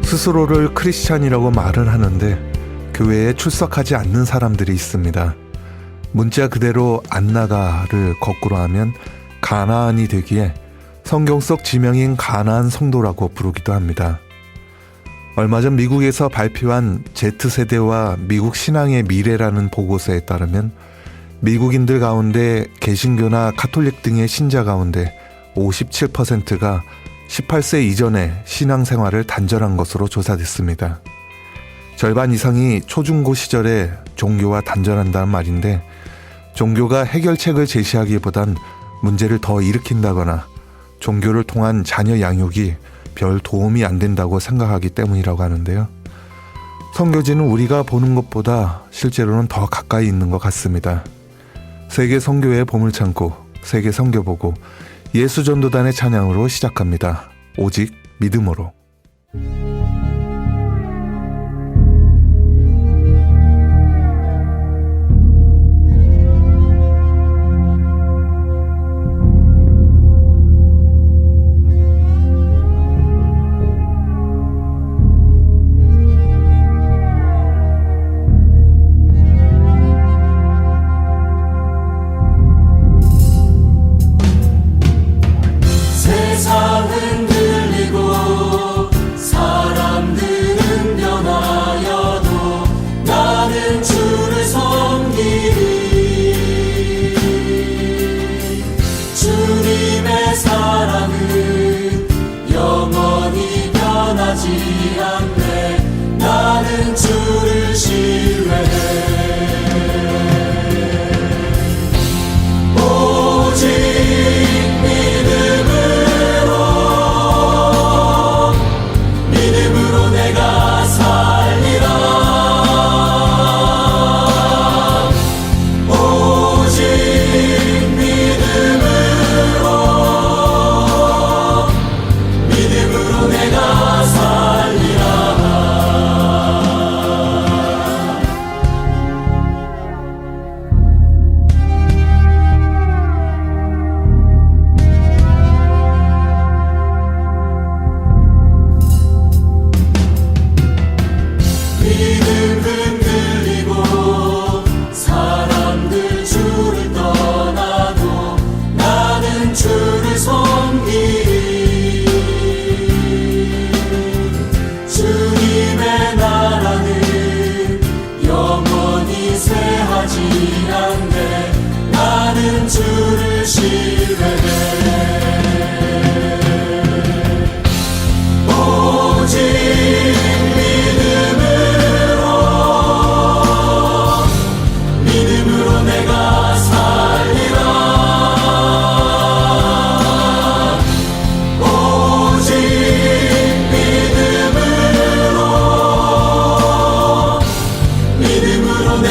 스스로를 크리스찬이라고 말을 하는데 교회에 출석하지 않는 사람들이 있습니다. 문자 그대로 안 나가를 거꾸로 하면 가나안이 되기에 성경 속 지명인 가나안 성도라고 부르기도 합니다. 얼마 전 미국에서 발표한 Z세대와 미국 신앙의 미래라는 보고서에 따르면 미국인들 가운데 개신교나 카톨릭 등의 신자 가운데 57%가 18세 이전에 신앙생활을 단절한 것으로 조사됐습니다. 절반 이상이 초중고 시절에 종교와 단절한다는 말인데, 종교가 해결책을 제시하기보단 문제를 더 일으킨다거나 종교를 통한 자녀 양육이 별 도움이 안 된다고 생각하기 때문이라고 하는데요. 선교지는 우리가 보는 것보다 실제로는 더 가까이 있는 것 같습니다. 세계 선교의 보물창고, 세계 선교보고, 예수전도단의 찬양으로 시작합니다. 오직 믿음으로. 세상은 들리고 사람들은 변하여도 나는 주를 섬기리. 주님의 사랑은 영원히 변하지 않네. 나는 주를 신뢰해. 주를 신뢰해. 오직 믿음으로 내가 살리라. 오직 믿음으로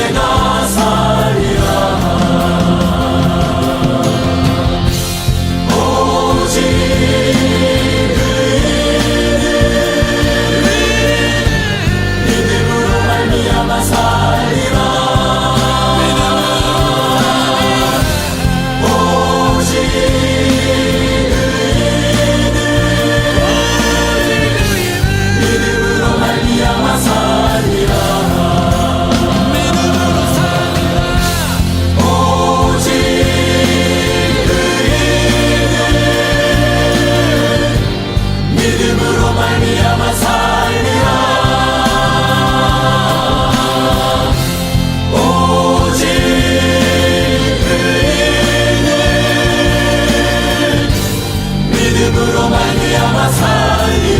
내가 살리라.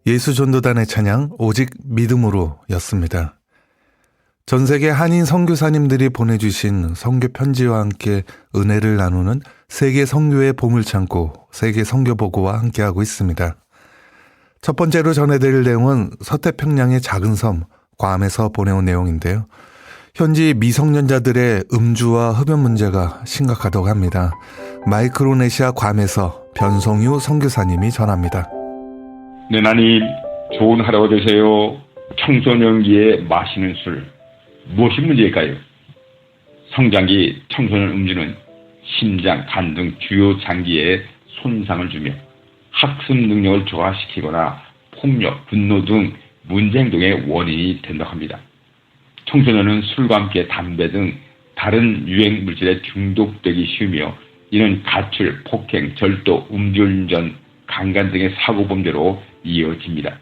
예수전도단의 찬양 오직 믿음으로 였습니다. 전세계 한인 선교사님들이 보내주신 선교 편지와 함께 은혜를 나누는 세계 선교의 보물창고, 세계 선교보고와 함께하고 있습니다. 첫 번째로 전해드릴 내용은 서태평양의 작은 섬 괌에서 보내온 내용인데요. 현지 미성년자들의 음주와 흡연 문제가 심각하다고 합니다. 마이크로네시아 괌에서 변성유 선교사님이 전합니다. 네나님, 좋은 하루가 되세요. 청소년기에 마시는 술, 무엇이 문제일까요? 성장기 청소년 음주는 심장, 간 등 주요 장기에 손상을 주며 학습 능력을 저하시키거나 폭력, 분노 등 문제 행동의 원인이 된다고 합니다. 청소년은 술과 함께 담배 등 다른 유행 물질에 중독되기 쉬우며 이는 가출, 폭행, 절도, 음주운전, 강간 등의 사고 범죄로 이어집니다.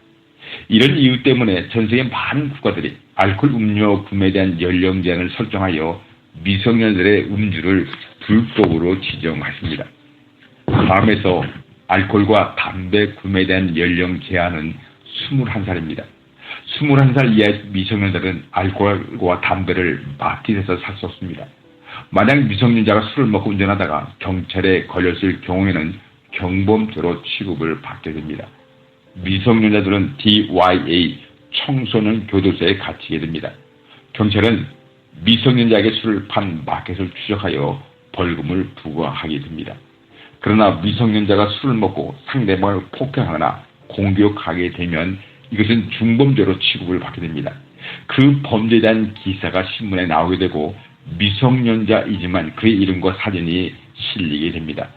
이런 이유 때문에 전 세계 많은 국가들이 알코올 음료 구매에 대한 연령 제한을 설정하여 미성년자들의 음주를 불법으로 지정했습니다. 다음에서 알코올과 담배 구매에 대한 연령 제한은 21살입니다. 21살 이하의 미성년자들은 알코올과 담배를 마켓에서 살 수 없습니다. 만약 미성년자가 술을 먹고 운전하다가 경찰에 걸렸을 경우에는 경범죄로 취급을 받게 됩니다. 미성년자들은 DYA 청소년 교도소에 갇히게 됩니다. 경찰은 미성년자에게 술을 판 마켓을 추적하여 벌금을 부과하게 됩니다. 그러나 미성년자가 술을 먹고 상대방을 폭행하거나 공격하게 되면 이것은 중범죄로 취급을 받게 됩니다. 그 범죄에 대한 기사가 신문에 나오게 되고 미성년자이지만 그의 이름과 사진이 실리게 됩니다.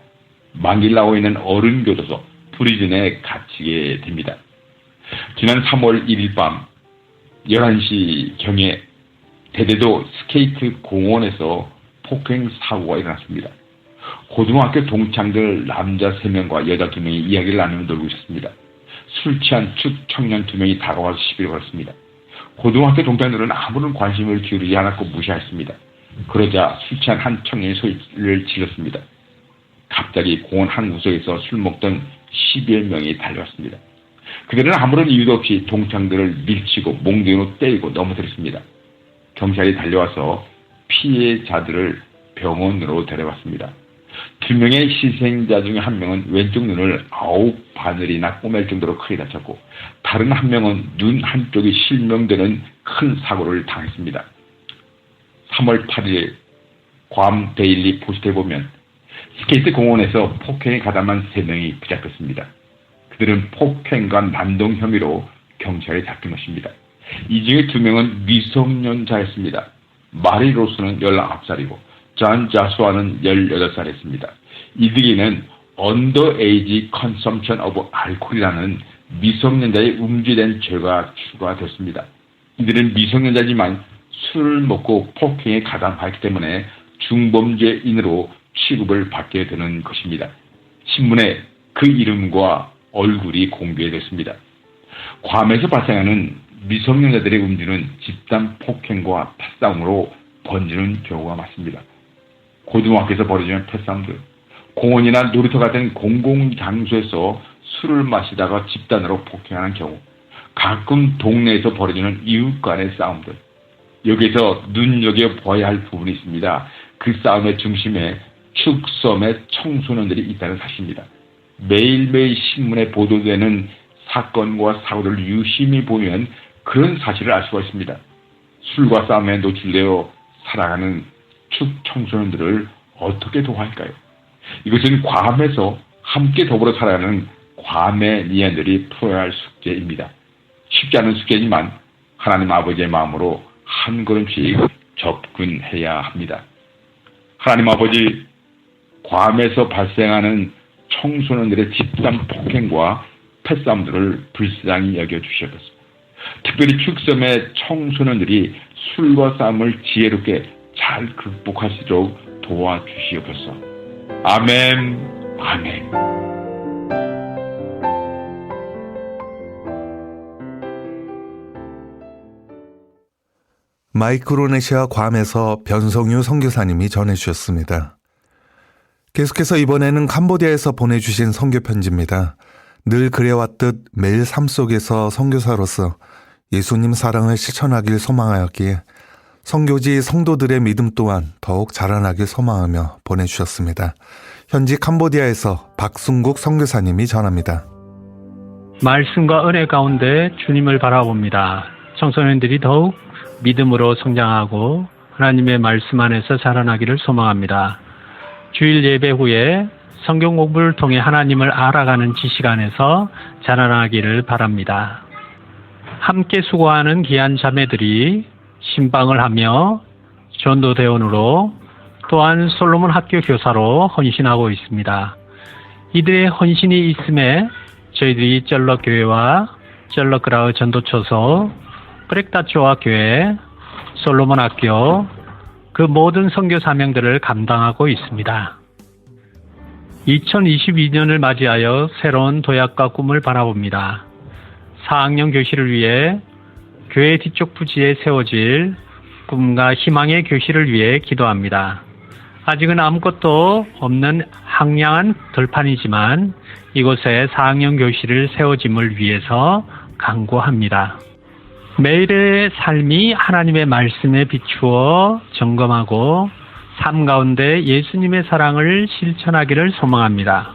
망길라오에 있는 어른교도소 프리즌에 갇히게 됩니다. 지난 3월 1일 밤 11시경에 대대도 스케이트 공원에서 폭행 사고가 일어났습니다. 고등학교 동창들 남자 3명과 여자 2명이 이야기를 나누며 놀고 있었습니다. 술 취한 축 청년 2명이 다가와서 시비를 걸었습니다. 고등학교 동창들은 아무런 관심을 기울이지 않았고 무시했습니다. 그러자 술 취한 한 청년이 소리를 질렀습니다. 갑자기 공원 한 구석에서 술 먹던 10여 명이 달려왔습니다. 그들은 아무런 이유도 없이 동창들을 밀치고 몽둥이로 때리고 넘어뜨렸습니다. 경찰이 달려와서 피해자들을 병원으로 데려왔습니다. 2명의 희생자 중에 1명은 왼쪽 눈을 9바늘이나 꼬맬 정도로 크게 다쳤고 다른 1명은 눈 한쪽이 실명되는 큰 사고를 당했습니다. 3월 8일 괌 데일리 포스트에 보면 스케이트 공원에서 폭행에 가담한 3명이 붙잡혔습니다. 그들은 폭행과 난동 혐의로 경찰에 잡힌 것입니다. 이 중에 2명은 미성년자였습니다. 마리 로스는 19살이고 존 자수아는 18살이었습니다. 이들에게는 언더에이지 컨섬션 오브 알코올이라는 미성년자의 음주에 대한 죄가 추가됐습니다. 이들은 미성년자지만 술을 먹고 폭행에 가담하였기 때문에 중범죄인으로 취급을 받게 되는 것입니다. 신문에 그 이름과 얼굴이 공개됐습니다. 괌에서 발생하는 미성년자들의 음주는 집단 폭행과 패싸움으로 번지는 경우가 많습니다. 고등학교에서 벌어지는 패싸움들, 공원이나 놀이터 같은 공공장소에서 술을 마시다가 집단으로 폭행하는 경우, 가끔 동네에서 벌어지는 이웃 간의 싸움들, 여기에서 눈여겨봐야 할 부분이 있습니다. 그 싸움의 중심에 축섬의 청소년들이 있다는 사실입니다. 매일매일 신문에 보도되는 사건과 사고들을 유심히 보면 그런 사실을 알 수가 있습니다. 술과 싸움에 노출되어 살아가는 축 청소년들을 어떻게 도와할까요? 이것은 괌에서 함께 더불어 살아가는 괌의 니안들이 풀어야 할 숙제입니다. 쉽지 않은 숙제지만 하나님 아버지의 마음으로 한 걸음씩 접근해야 합니다. 하나님 아버지, 괌에서 발생하는 청소년들의 집단 폭행과 패싸움들을 불쌍히 여겨주시옵소서. 특별히 축섬의 청소년들이 술과 싸움을 지혜롭게 잘 극복할 수 있도록 도와주시옵소서. 아멘, 아멘. 마이크로네시아 괌에서 변성유 선교사님이 전해주셨습니다. 계속해서 이번에는 캄보디아에서 보내주신 선교 편지입니다. 늘 그래왔듯 매일 삶 속에서 선교사로서 예수님 사랑을 실천하길 소망하였기에 선교지 성도들의 믿음 또한 더욱 자라나길 소망하며 보내주셨습니다. 현지 캄보디아에서 박순국 선교사님이 전합니다. 말씀과 은혜 가운데 주님을 바라봅니다. 청소년들이 더욱 믿음으로 성장하고 하나님의 말씀 안에서 자라나기를 소망합니다. 주일 예배 후에 성경 공부를 통해 하나님을 알아가는 지식 안에서 자라나기를 바랍니다. 함께 수고하는 귀한 자매들이 신방을 하며 전도대원으로 또한 솔로몬 학교 교사로 헌신하고 있습니다. 이들의 헌신이 있음에 저희들이 쩔럭교회와 쩔럭그라우 전도처소, 브렉다초와 교회, 솔로몬 학교 그 모든 선교 사명들을 감당하고 있습니다. 2022년을 맞이하여 새로운 도약과 꿈을 바라봅니다. 4학년 교실을 위해 교회 뒤쪽 부지에 세워질 꿈과 희망의 교실을 위해 기도합니다. 아직은 아무것도 없는 황량한 들판이지만 이곳에 4학년 교실을 세워짐을 위해서 간구합니다. 매일의 삶이 하나님의 말씀에 비추어 점검하고 삶 가운데 예수님의 사랑을 실천하기를 소망합니다.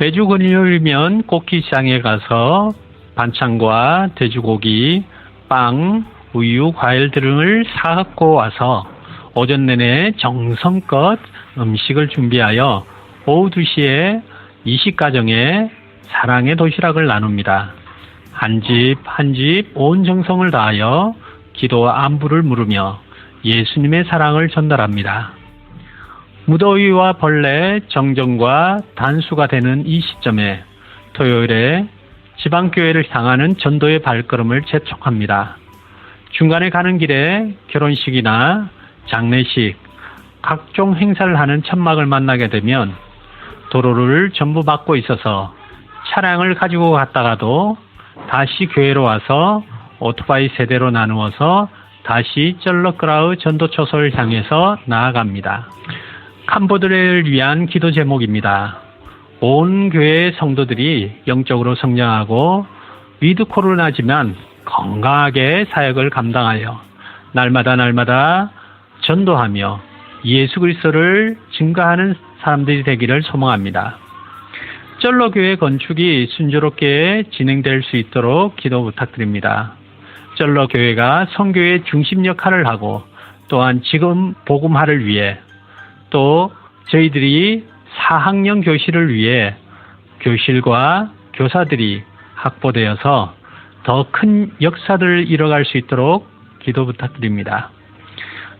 매주 금요일이면 꽃기시장에 가서 반찬과 돼지고기, 빵, 우유, 과일 등을 사갖고 와서 오전 내내 정성껏 음식을 준비하여 오후 2시에 이식가정에 사랑의 도시락을 나눕니다. 한 집 한 집 온 정성을 다하여 기도와 안부를 물으며 예수님의 사랑을 전달합니다. 무더위와 벌레, 정전과 단수가 되는 이 시점에 토요일에 지방교회를 향하는 전도의 발걸음을 재촉합니다. 중간에 가는 길에 결혼식이나 장례식, 각종 행사를 하는 천막을 만나게 되면 도로를 전부 막고 있어서 차량을 가지고 갔다가도 다시 교회로 와서 오토바이 세대로 나누어서 다시 쩔럭그라우 전도처소를 향해서 나아갑니다. 캄보드를 위한 기도 제목입니다. 온 교회의 성도들이 영적으로 성장하고 위드 코로나지만 건강하게 사역을 감당하여 날마다 전도하며 예수 그리스도를 증거하는 사람들이 되기를 소망합니다. 쩔러교회 건축이 순조롭게 진행될 수 있도록 기도 부탁드립니다. 쩔러교회가 선교의 중심 역할을 하고 또한 지금 복음화를 위해 또 저희들이 4학년 교실을 위해 교실과 교사들이 확보되어서 더 큰 역사들을 이뤄갈 수 있도록 기도 부탁드립니다.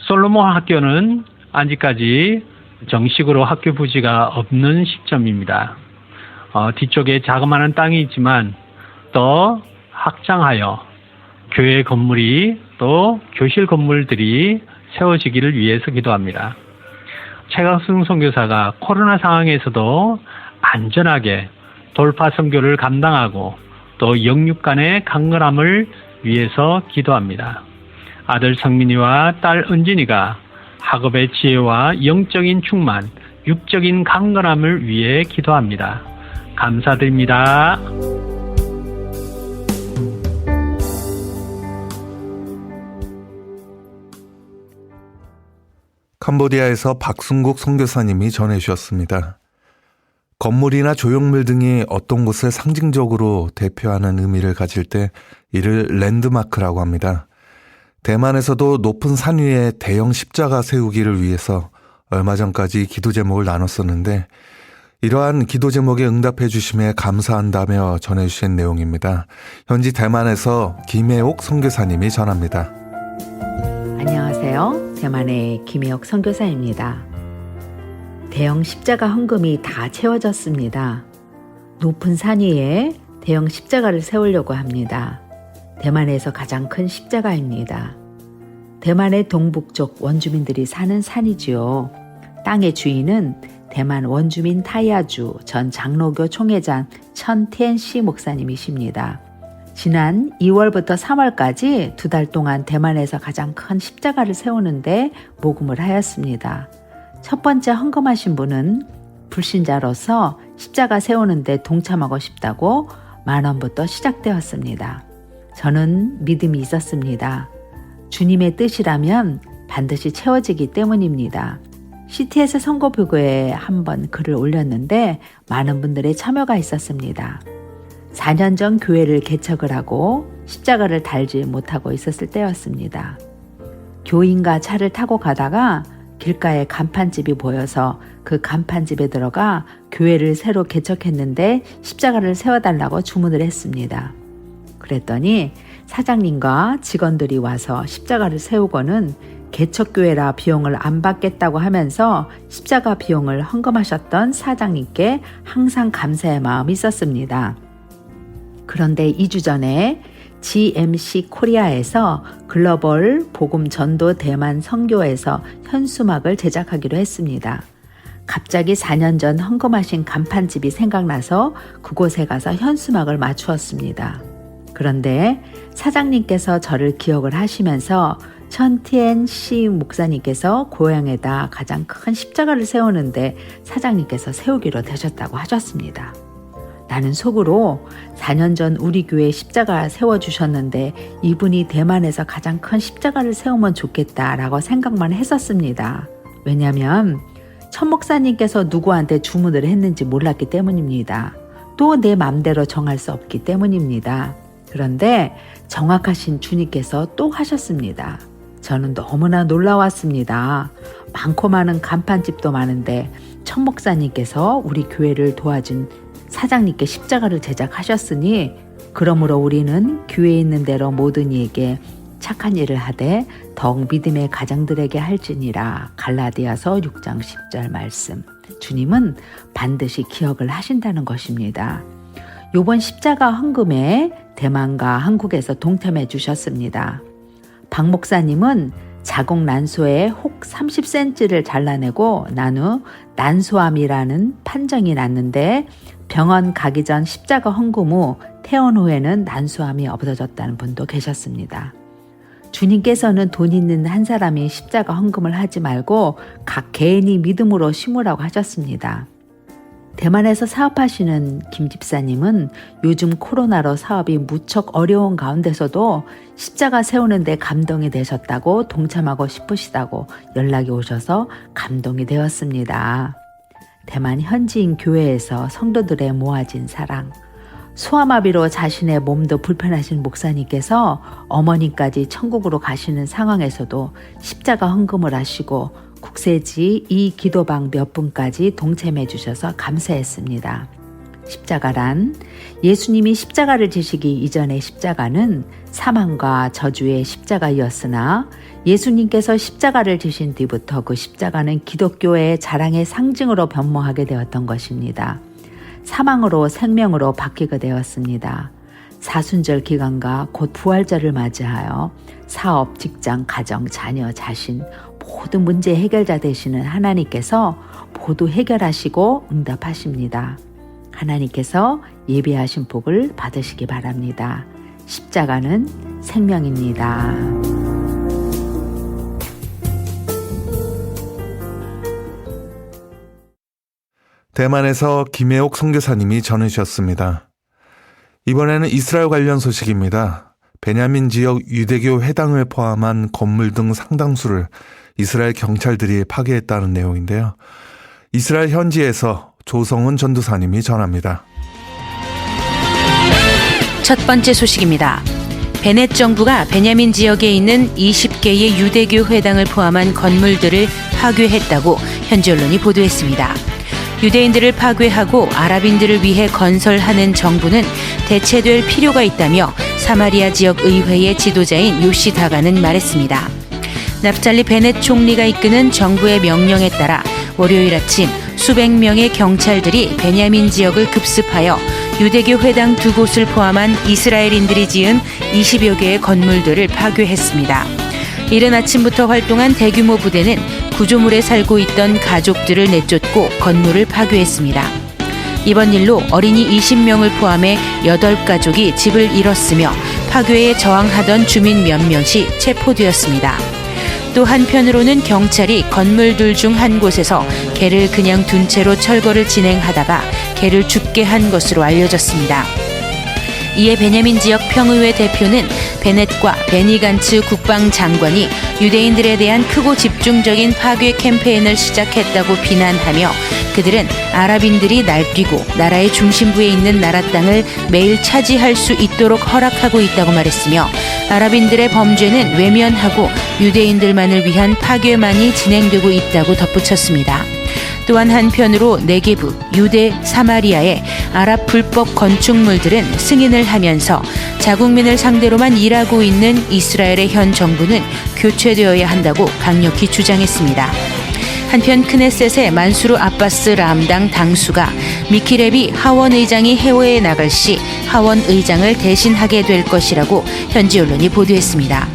솔로몬 학교는 아직까지 정식으로 학교 부지가 없는 시점입니다. 뒤쪽에 자그마한 땅이 있지만 더 확장하여 교회 건물이 또 교실 건물들이 세워지기를 위해서 기도합니다. 최강승 선교사가 코로나 상황에서도 안전하게 돌파 선교를 감당하고 또 영육 간의 강건함을 위해서 기도합니다. 아들 성민이와 딸 은진이가 학업의 지혜와 영적인 충만, 육적인 강건함을 위해 기도합니다. 감사드립니다. 캄보디아에서 박순국 선교사님이 전해주셨습니다. 건물이나 조형물 등이 어떤 곳을 상징적으로 대표하는 의미를 가질 때 이를 랜드마크라고 합니다. 대만에서도 높은 산 위에 대형 십자가 세우기를 위해서 얼마 전까지 기도 제목을 나눴었는데 이러한 기도 제목에 응답해 주심에 감사한다며 전해주신 내용입니다. 현지 대만에서 김혜옥 선교사님이 전합니다. 안녕하세요. 대만의 김혜옥 선교사입니다. 대형 십자가 헌금이 다 채워졌습니다. 높은 산 위에 대형 십자가를 세우려고 합니다. 대만에서 가장 큰 십자가입니다. 대만의 동북쪽 원주민들이 사는 산이지요. 땅의 주인은 대만 원주민 타이아주 전 장로교 총회장 천텐시 목사님이십니다. 지난 2월부터 3월까지 2달 동안 대만에서 가장 큰 십자가를 세우는데 모금을 하였습니다. 첫 번째 헌금하신 분은 불신자로서 십자가 세우는데 동참하고 싶다고 10,000원부터 시작되었습니다. 저는 믿음이 있었습니다. 주님의 뜻이라면 반드시 채워지기 때문입니다. CTS 선고표고에 한번 글을 올렸는데 많은 분들의 참여가 있었습니다. 4년 전 교회를 개척을 하고 십자가를 달지 못하고 있었을 때였습니다. 교인과 차를 타고 가다가 길가에 간판집이 보여서 그 간판집에 들어가 교회를 새로 개척했는데 십자가를 세워달라고 주문을 했습니다. 그랬더니 사장님과 직원들이 와서 십자가를 세우고는 개척교회라 비용을 안 받겠다고 하면서 십자가 비용을 헌금하셨던 사장님께 항상 감사의 마음이 있었습니다. 그런데 2주 전에 GMC 코리아에서 글로벌 복음 전도 대만 선교에서 현수막을 제작하기로 했습니다. 갑자기 4년 전 헌금하신 간판집이 생각나서 그곳에 가서 현수막을 맞추었습니다. 그런데 사장님께서 저를 기억을 하시면서 천티엔 시 목사님께서 고향에다 가장 큰 십자가를 세우는데 사장님께서 세우기로 되셨다고 하셨습니다. 나는 속으로 4년 전 우리 교회에 십자가 세워주셨는데 이분이 대만에서 가장 큰 십자가를 세우면 좋겠다라고 생각만 했었습니다. 왜냐하면 천 목사님께서 누구한테 주문을 했는지 몰랐기 때문입니다. 또 내 맘대로 정할 수 없기 때문입니다. 그런데 정확하신 주님께서 또 하셨습니다. 저는 너무나 놀라웠습니다. 많고 많은 간판집도 많은데 천 목사님께서 우리 교회를 도와준 사장님께 십자가를 제작하셨으니 그러므로 우리는 교회에 있는 대로 모든 이에게 착한 일을 하되 더욱 믿음의 가정들에게 할지니라. 갈라디아서 6장 10절 말씀. 주님은 반드시 기억을 하신다는 것입니다. 이번 십자가 헌금에 대만과 한국에서 동참해 주셨습니다. 박 목사님은 자국 난소에 혹 30cm를 잘라내고 난 후 난소암이라는 판정이 났는데 병원 가기 전 십자가 헌금 후 퇴원 후에는 난소암이 없어졌다는 분도 계셨습니다. 주님께서는 돈 있는 한 사람이 십자가 헌금을 하지 말고 각 개인이 믿음으로 심으라고 하셨습니다. 대만에서 사업하시는 김 집사님은 요즘 코로나로 사업이 무척 어려운 가운데서도 십자가 세우는데 감동이 되셨다고 동참하고 싶으시다고 연락이 오셔서 감동이 되었습니다. 대만 현지인 교회에서 성도들의 모아진 사랑, 소아마비로 자신의 몸도 불편하신 목사님께서 어머니까지 천국으로 가시는 상황에서도 십자가 헌금을 하시고 국세지 이 기도방 몇 분까지 동참해 주셔서 감사했습니다. 십자가란 예수님이 십자가를 지시기 이전의 십자가는 사망과 저주의 십자가였으나 예수님께서 십자가를 지신 뒤부터 그 십자가는 기독교의 자랑의 상징으로 변모하게 되었던 것입니다. 사망으로 생명으로 바뀌게 되었습니다. 사순절 기간과 곧 부활절을 맞이하여 사업, 직장, 가정, 자녀, 자신 모든 문제 해결자 되시는 하나님께서 모두 해결하시고 응답하십니다. 하나님께서 예비하신 복을 받으시기 바랍니다. 십자가는 생명입니다. 대만에서 김혜옥 선교사님이 전해주셨습니다. 이번에는 이스라엘 관련 소식입니다. 베냐민 지역 유대교 회당을 포함한 건물 등 상당수를 이스라엘 경찰들이 파괴했다는 내용인데요. 이스라엘 현지에서 조성은 전도사님이 전합니다. 첫 번째 소식입니다. 베넷 정부가 베냐민 지역에 있는 20개의 유대교 회당을 포함한 건물들을 파괴했다고 현지 언론이 보도했습니다. 유대인들을 파괴하고 아랍인들을 위해 건설하는 정부는 대체될 필요가 있다며 사마리아 지역 의회의 지도자인 요시 다가는 말했습니다. 납달리 베넷 총리가 이끄는 정부의 명령에 따라 월요일 아침 수백 명의 경찰들이 베냐민 지역을 급습하여 유대교 회당 2곳을 포함한 이스라엘인들이 지은 20여 개의 건물들을 파괴했습니다. 이른 아침부터 활동한 대규모 부대는 구조물에 살고 있던 가족들을 내쫓고 건물을 파괴했습니다. 이번 일로 어린이 20명을 포함해 8가족이 집을 잃었으며 파괴에 저항하던 주민 몇몇이 체포되었습니다. 또 한편으로는 경찰이 건물들 중 한 곳에서 개를 그냥 둔 채로 철거를 진행하다가 개를 죽게 한 것으로 알려졌습니다. 이에 베냐민 지역 평의회 대표는 베넷과 베니 간츠 국방장관이 유대인들에 대한 크고 집중적인 파괴 캠페인을 시작했다고 비난하며 그들은 아랍인들이 날뛰고 나라의 중심부에 있는 나라 땅을 매일 차지할 수 있도록 허락하고 있다고 말했으며 아랍인들의 범죄는 외면하고 유대인들만을 위한 파괴만이 진행되고 있다고 덧붙였습니다. 또한 한편으로 네게브, 유대, 사마리아의 아랍 불법 건축물들은 승인을 하면서 자국민을 상대로만 일하고 있는 이스라엘의 현 정부는 교체되어야 한다고 강력히 주장했습니다. 한편 크네셋의 만수르 아바스 람당 당수가 미키 레비 하원 의장이 해외에 나갈 시 하원 의장을 대신하게 될 것이라고 현지 언론이 보도했습니다.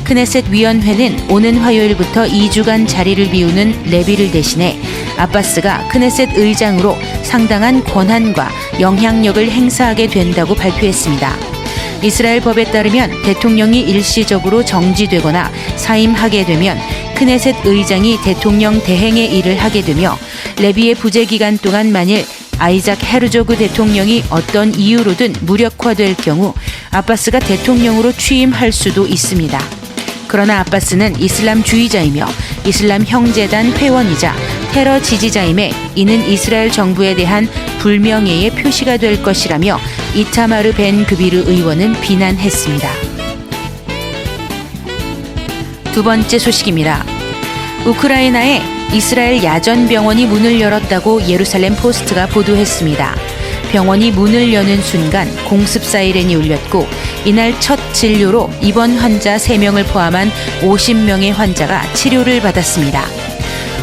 크네셋 위원회는 오는 화요일부터 2주간 자리를 비우는 레비를 대신해 아바스가 크네셋 의장으로 상당한 권한과 영향력을 행사하게 된다고 발표했습니다. 이스라엘 법에 따르면 대통령이 일시적으로 정지되거나 사임하게 되면 크네셋 의장이 대통령 대행의 일을 하게 되며 레비의 부재 기간 동안 만일 아이작 헤르조그 대통령이 어떤 이유로든 무력화될 경우 아바스가 대통령으로 취임할 수도 있습니다. 그러나 아바스는 이슬람주의자이며 이슬람 형제단 회원이자 테러 지지자임에 이는 이스라엘 정부에 대한 불명예의 표시가 될 것이라며 이타마르 벤 그비르 의원은 비난했습니다. 두 번째 소식입니다. 우크라이나에 이스라엘 야전병원이 문을 열었다고 예루살렘 포스트가 보도했습니다. 병원이 문을 여는 순간 공습 사이렌이 울렸고 이날 첫 진료로 입원 환자 3명을 포함한 50명의 환자가 치료를 받았습니다.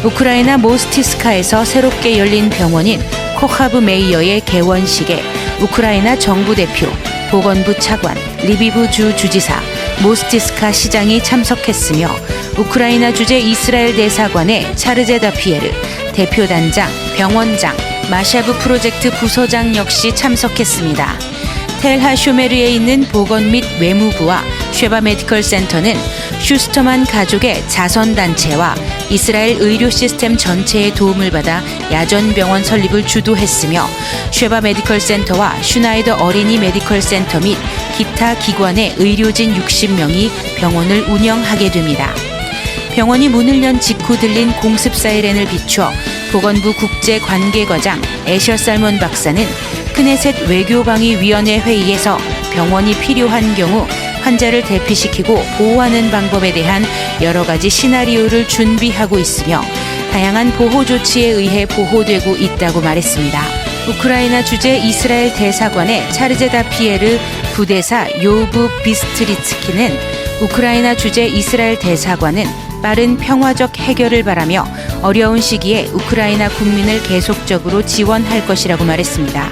우크라이나 모스티스카에서 새롭게 열린 병원인 코하브 메이어의 개원식에 우크라이나 정부 대표, 보건부 차관, 리비브 주 주지사, 모스티스카 시장이 참석했으며 우크라이나 주재 이스라엘 대사관의 차르제 다피에르, 대표단장, 병원장, 마샤브 프로젝트 부서장 역시 참석했습니다. 텔하 쇼메르에 있는 보건 및 외무부와 쉐바 메디컬 센터는 슈스터만 가족의 자선단체와 이스라엘 의료 시스템 전체의 도움을 받아 야전병원 설립을 주도했으며 쉐바 메디컬 센터와 슈나이더 어린이 메디컬 센터 및 기타 기관의 의료진 60명이 병원을 운영하게 됩니다. 병원이 문을 연 직후 들린 공습 사이렌을 비추어 보건부 국제관계과장 애셔 살몬 박사는 크네셋 외교방위위원회 회의에서 병원이 필요한 경우 환자를 대피시키고 보호하는 방법에 대한 여러 가지 시나리오를 준비하고 있으며 다양한 보호 조치에 의해 보호되고 있다고 말했습니다. 우크라이나 주재 이스라엘 대사관의 차르제다 피에르 부대사 요브 비스트리츠키는 우크라이나 주재 이스라엘 대사관은 빠른 평화적 해결을 바라며 어려운 시기에 우크라이나 국민을 계속적으로 지원할 것이라고 말했습니다.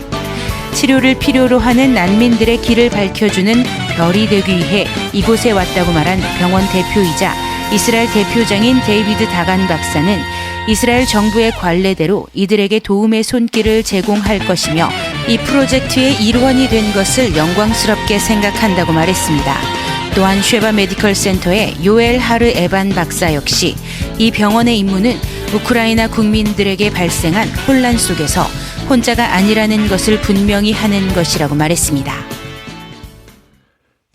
치료를 필요로 하는 난민들의 길을 밝혀주는 별이 되기 위해 이곳에 왔다고 말한 병원 대표이자 이스라엘 대표장인 데이비드 다간 박사는 이스라엘 정부의 관례대로 이들에게 도움의 손길을 제공할 것이며 이 프로젝트의 일원이 된 것을 영광스럽게 생각한다고 말했습니다. 또한 쉐바 메디컬 센터의 요엘 하르 에반 박사 역시 이 병원의 임무는 우크라이나 국민들에게 발생한 혼란 속에서 혼자가 아니라는 것을 분명히 하는 것이라고 말했습니다.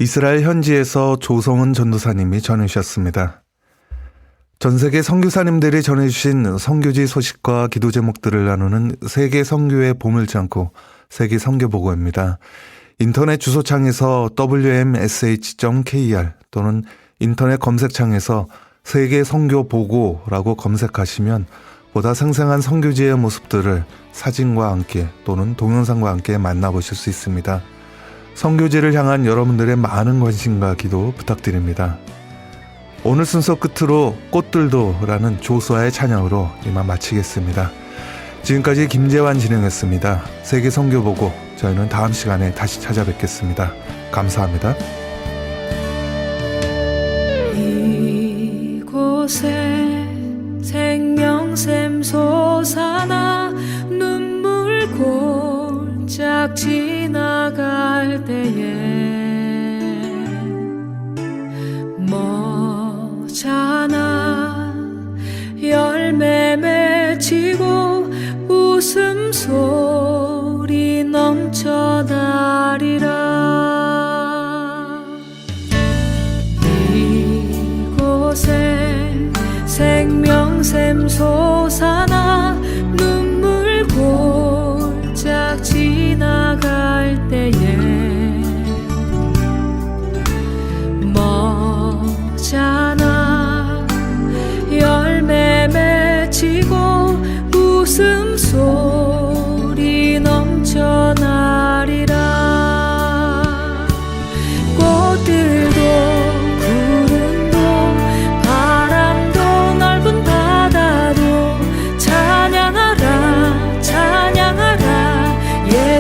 이스라엘 현지에서 조성은 전도사님이 전해주셨습니다. 전 세계 선교사님들이 전해주신 선교지 소식과 기도 제목들을 나누는 세계 선교의 보물창고 세계 선교보고입니다. 인터넷 주소창에서 wmsh.kr 또는 인터넷 검색창에서 세계 선교보고라고 검색하시면 보다 생생한 선교지의 모습들을 사진과 함께 또는 동영상과 함께 만나보실 수 있습니다. 선교지를 향한 여러분들의 많은 관심과 기도 부탁드립니다. 오늘 순서 끝으로 꽃들도라는 조수아의 찬양으로 이만 마치겠습니다. 지금까지 김재환 진행했습니다. 세계 선교보고 저희는 다음 시간에 다시 찾아뵙겠습니다. 감사합니다. 이곳에 생명샘 솟아나 눈물 골짝 지나갈 때에 머잖아 열매 맺히고 웃음소리 넘쳐나리라. 이곳에 생명샘 솟아나 눈물 골짝 지나갈 때에 머잖아 열매 맺히고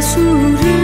예수를